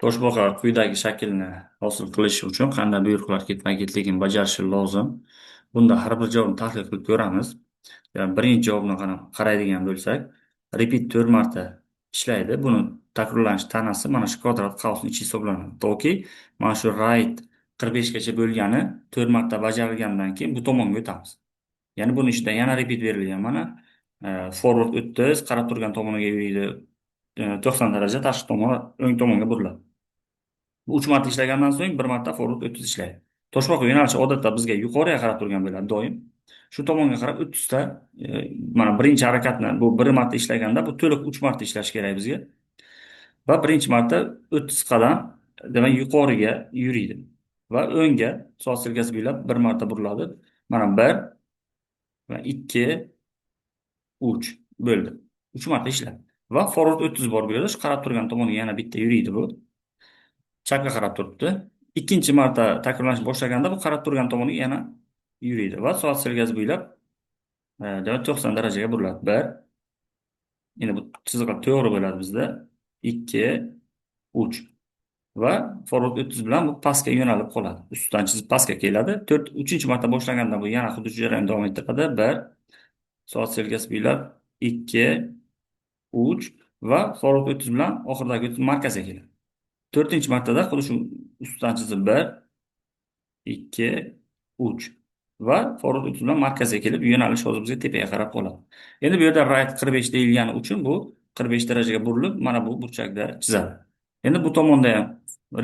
Toshbaqa quyidagi shaklni hosil qilish uchun qanday buyruqlar ketma-ketligini bajarishi lozim. Bunda har bir javobni tahlil qilib ko'ramiz. Yani birinchi javobni qaraydigan bo'lsak, repeat 4 marta ishlaydi. Buni takrorlanish tanasi mana shu kvadrat qavsning ichi hisoblanadi. Toki mana shu right 45 gacha bo'lgani 4 marta bajarilgandan keyin bu tomonga o'tamiz. Ya'ni buni ichida yana repeat berilgan. Mana forward 30 qarab turgan tomoniga yuriydi. 90 daraja tashqi tomon o'ng tomonga buriladi. Bu 3 marta ishlagandan so'ng bir marta forward 30 ishlaydi. Toshbaqa yo'nalishi odatda bizga yuqoriga qarab turgan bo'ladi doim. Shu tomonga qarab 30 ta mana birinchi harakatni bu bir marta ishlaganda bu to'liq 3 marta ishlash kerak bizga. Va birinchi marta 30 qadam demak yuqoriga yuriydi. Va o'ngga soat sirkasi bo'ylab bir marta buriladi. Mana 1 va 2 3 bo'ldi. 3 marta ishladi. Va forward 30 bor bu yerda shu qarab turgan tomoniga yana bitta yuriydi bu. Chapga qarab turibdi. Ikkinchi marta takrorlanishni boshlaganda bu qarab turgan tomoniga yana yuriydi va soat sergasi bo'ylab demak 90 darajaga buriladi. 1. Endi bu chiziqlar to'g'ri bo'ladi bizda. 2, 3 va forward 30 bilan bu pastga yo'nalib qoladi. Ustidan chizib pastga keladi. 4, 3-chi marta boshlaganda bu yana xuddi shu jarayonni davom ettiradi. 1 soat sergasi bo'ylab 2, 3 va forward 30 bilan oxiridagi markazga keladi. 4-martada xuddi shu ustidan chizib 1, 2, 3 va forward 30 bilan markazga kelib yo'nalish hozir bizga tepaga qarab qoladi. Endi bu yerda right 45 deyilgani uchun bu 45 darajaga burilib mana bu burchakda chizadi. Endi bu tomonda ham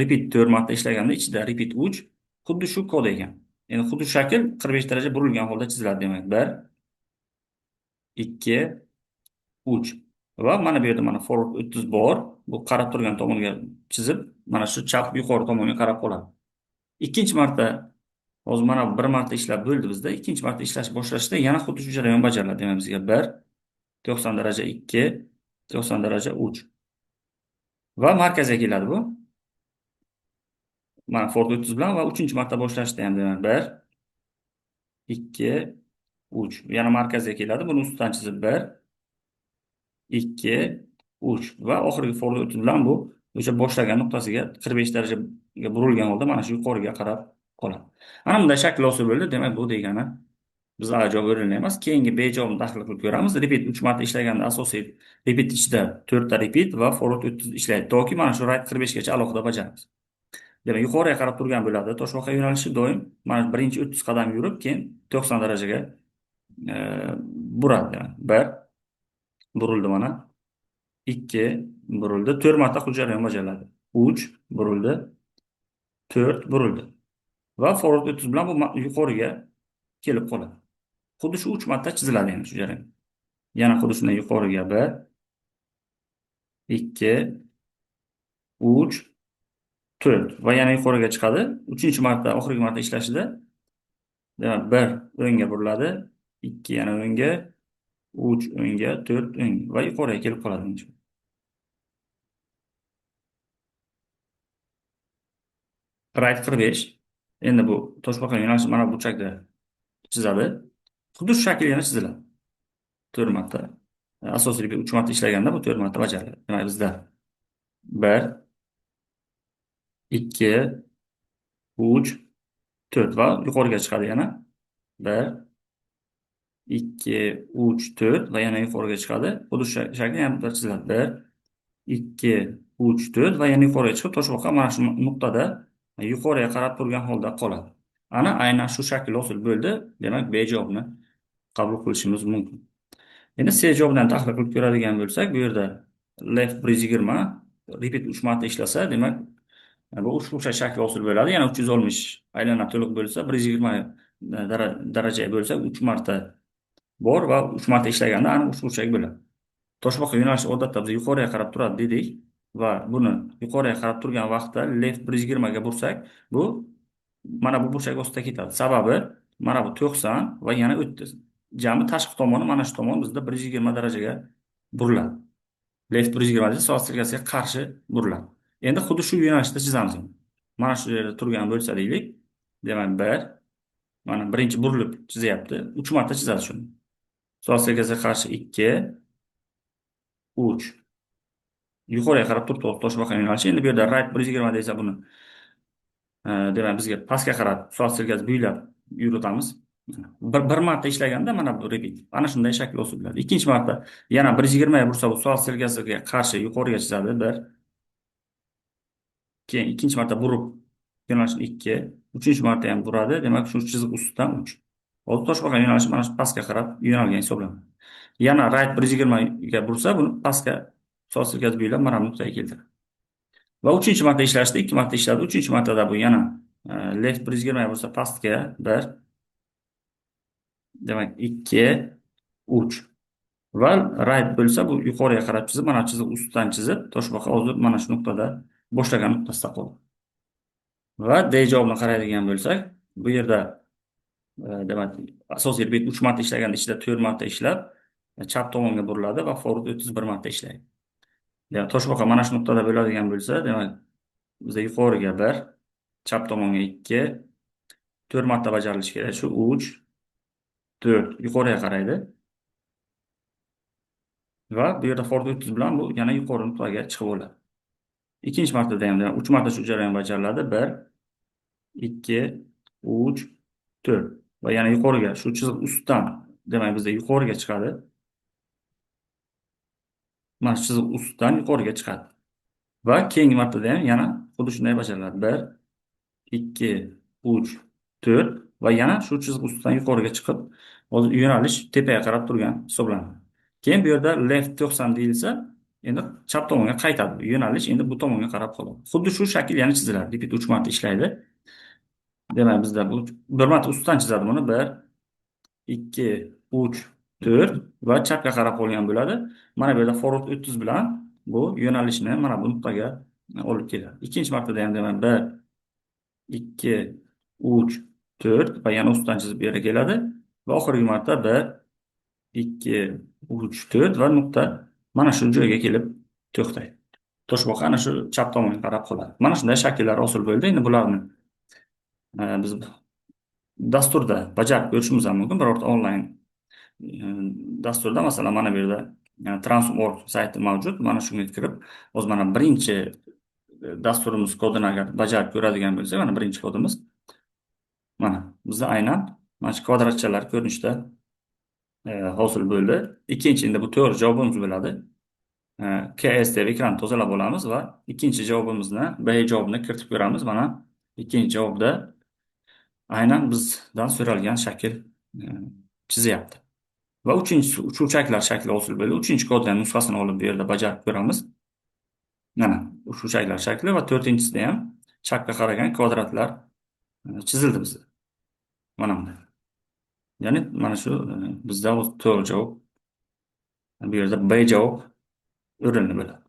repeat 4 marta ishlaganda ichida repeat 3 xuddi shu kod ekan. Endi xuddi shu shakl 45 daraja burilgan holda chiziladi demak. 1, 2, 3 va mana bu yerda mana forward 30 bor. Bu qarab turgan tomonga chizib mana shu chap yuqori tomonga qarab qoladi. Ikkinchi marta hozir mana bir marta ishlab bo'ldi bizda. Ikkinchi marta ishlash boshlashda yana xuddi shu jarayon bajariladi. Demak bizga 1, 90 daraja 2, 90 daraja 3 va markazga keladi bu. Mana forward 30 bilan va 3-marta boshlashda ham demak 1, 2, 3 yana markazga keladi. Buni ustidan chizib 1, 2, 3 va oxirgi forward 30 bilan bu o'sha boshlagan nuqtasiga 45 darajaga burilgan holda mana shu yuqoriga qarab qoladi. Ana bunday shakl hosil bo'ldi. Demak bu degani biz A javob o'rinli emas. Keyingi B javobini tahlil qilib ko'ramiz. Repeat 3 marta ishlaganda asosiy repeat ichida 4 ta repeat va forward 30 ishlaydi. Toki mana shu right 45 gacha alohida bajaramiz. Demak, yuqoriga qarab turgan bo'ladi. Toshbaqa yo'nalishi doim mana birinchi 30 qadam yurib, keyin 90 darajaga e, buradi. 1 burildi mana. 2 burildi. 4 marta jarayon bajariladi. 3 burildi. 4 burildi. Va forward 30 bilan bu yuqoriga kelib qoladi. Xuddi shu 3 marta chiziladi endi shu jarayon. Yana xuddi shunday yuqoriga 1, 2, 3, 4 va yana yuqoriga chiqadi. 3-marta, oxirgi marta ishlashida demak 1 o'ngga buriladi, 2 yana o'ngga, 3 o'ngga, 4 o'ng va yuqoriga kelib qoladi. Right 45. Endi bu toshbaqa yo'nalishi mana bu burchakda chizadi. Xuddi shu shakl yana chiziladi. 4 marta. Asosiy 3 marta ishlaganda bu 4 marta bajariladi. Demak bizda 1, 2, 3, 4 va yuqoriga chiqadi yana. 1, 2, 3, 4 va yana yuqoriga chiqadi. Xuddi shu shakl yana bir chiziladi. 1, 2, 3, 4 va yana yuqoriga chiqib toshbaqa mana shu nuqtada yuqoriga qarab turgan holda qoladi. Ana aynan shu shakl hosil bo'ldi. Demak, B javobini qabul qilishimiz mumkin. Endi C javobidan tahlil qilib ko'radigan bo'lsak, bu yerda left 120 repeat 3 marta ishlasa, demak bu ushbu shakl hosil bo'ladi. Yana 360 aylanib to'liq bo'lsa, 120 darajaga bo'lsa 3 marta bor va 3 marta ishlaganda aniq ushbu shakl bo'ladi. Toshbaqa yo'nalishi odatda biz yuqoriga qarab turadi dedik va buni yuqoriga qarab turgan vaqtda left 120 ga bursak, bu mana bu burchak ostida ketadi. Sababi mana bu 90 va yana 30. Jami tashqi tomoni mana shu tomon bizda 120 darajaga buriladi. Left 120 desa soat sirkasiga qarshi buriladi. Endi xuddi shu yo'nalishda chizamiz. Mana shu yerda turgan bo'lsa deylik. Demak 1 mana birinchi burilib chizyapti. 3 marta chizadi shuni. Soat sirkasiga qarshi 2, 3 yuqoriga qarab turibdi toshbaqa yo'nalishi. Endi bu yerda right 120 desa buni demak bizga pastga qarab soat serkasi bo'ylab yuritamiz. Bir marta ishlaganda mana bu repeat. Ana shunday shakl o'sib bo'ladi. Ikkinchi marta yana 120 ga bursa bu soat serkasiga qarshi yuqoriga chizadi. Bir, keyin ikkinchi marta burib yo'nalishni 2, uchinchi marta ham buradi. Demak, shu chiziq ustidan 3. Hozir toshbaqa yo'nalishi mana shu pastga qarab yo'nalgan hisoblanadi. Yana right 120 ga bursa, buni pastga soat serkasi bo'ylab mana bu nuqtaga keltiradi. Va uchinchi marta ishlashda 2 marta ishladi. Uchinchi martada bu yana left 120 ga bursa pastga 1, demak 2, 3. Va right bo'lsa bu yuqoriga qarab chizib, mana chiziq ustidan chizib, toshbaqa hozir mana shu nuqtada boshlagan nuqtasida qoldi. Va D javobini qaraydigan bo'lsak, bu yerda demak asosiy bet 3 marta ishlaganda ichida 4 marta ishlab, chap tomonga buriladi va forward 31 marta ishlaydi. Demak, toshbaqa mana shu nuqtada bo'ladigan bo'lsa, demak bizda yuqoriga 1, chap tomonga 2, 4 marta bajarilishi kerak. Shu 3, 4 yuqoriga qaraydi. Va bu yerda forward 30 bilan bu yana yuqori nuqtaga chiqib oladi. Ikkinchi martada ham demak 3 marta shu jarayon bajariladi. 1, 2, 3, 4 va yana yuqoriga shu chiziq ustidan demak bizda yuqoriga chiqadi. Mana shu chiziq ustidan yuqoriga chiqadi. Va keyingi martada ham yana xuddi shunday bajariladi. 1, 2, 3, 4 va yana shu chiziq ustidan yuqoriga chiqib, hozir yo'nalish tepaga qarab turgan hisoblanadi. Keyin bu yerda left 90 deyilsa, endi chap tomonga qaytadi. Yo'nalish endi bu tomonga qarab qoladi. Xuddi shu shakl yana chiziladi. Repeat 3 marta ishlaydi. Demak, bizda bu bir marta ustidan chizadi buni. 1, 2, 3, 4 va chapga qarab qolgan bo'ladi. Mana bu yerda forward 30 bilan bu yo'nalishni mana bu nuqtaga olib keladi. Ikkinchi martada ham demak 1, 2, 3, 4 va yana ustidan chizib bu yerga keladi. Va oxirgi marta 1, 2, 3, 4 va nuqta mana shu joyga kelib to'xtaydi. Toshbaqa ana shu chap tomonga qarab qoladi. Mana shunday shakllar hosil bo'ldi. Endi bularni biz dasturda bajarib ko'rishimiz ham mumkin. Birorta onlayn dasturda, masalan, mana bu yerda Transform sayti mavjud. Mana shunga kirib, o'z mana birinchi dasturimiz kodini agar bajarib ko'radigan bo'lsak, mana birinchi kodimiz mana bizda aynan mana shu kvadratchalar ko'rinishda hosil bo'ldi. Ikkinchi endi bu to'g'ri javobimiz bo'ladi. KS deb ekranni tozalab olamiz va ikkinchi javobimizni, B javobini kiritib ko'ramiz. Mana ikkinchi javobda aynan bizdan so'ralgan shakl chizyapti. Va uchinchisi uchuvchaklar shakli hosil bo'ldi. Uchinchi kodning nusxasini olib bu yerda bajarib ko'ramiz. Mana uchuvchaklar shakli va to'rtinchisida ham chapga qaragan kvadratlar chizildi bizda. Mana bunday. Ya'ni mana shu bizda to'g'ri javob, bu yerda B javob o'rinli bo'ladi.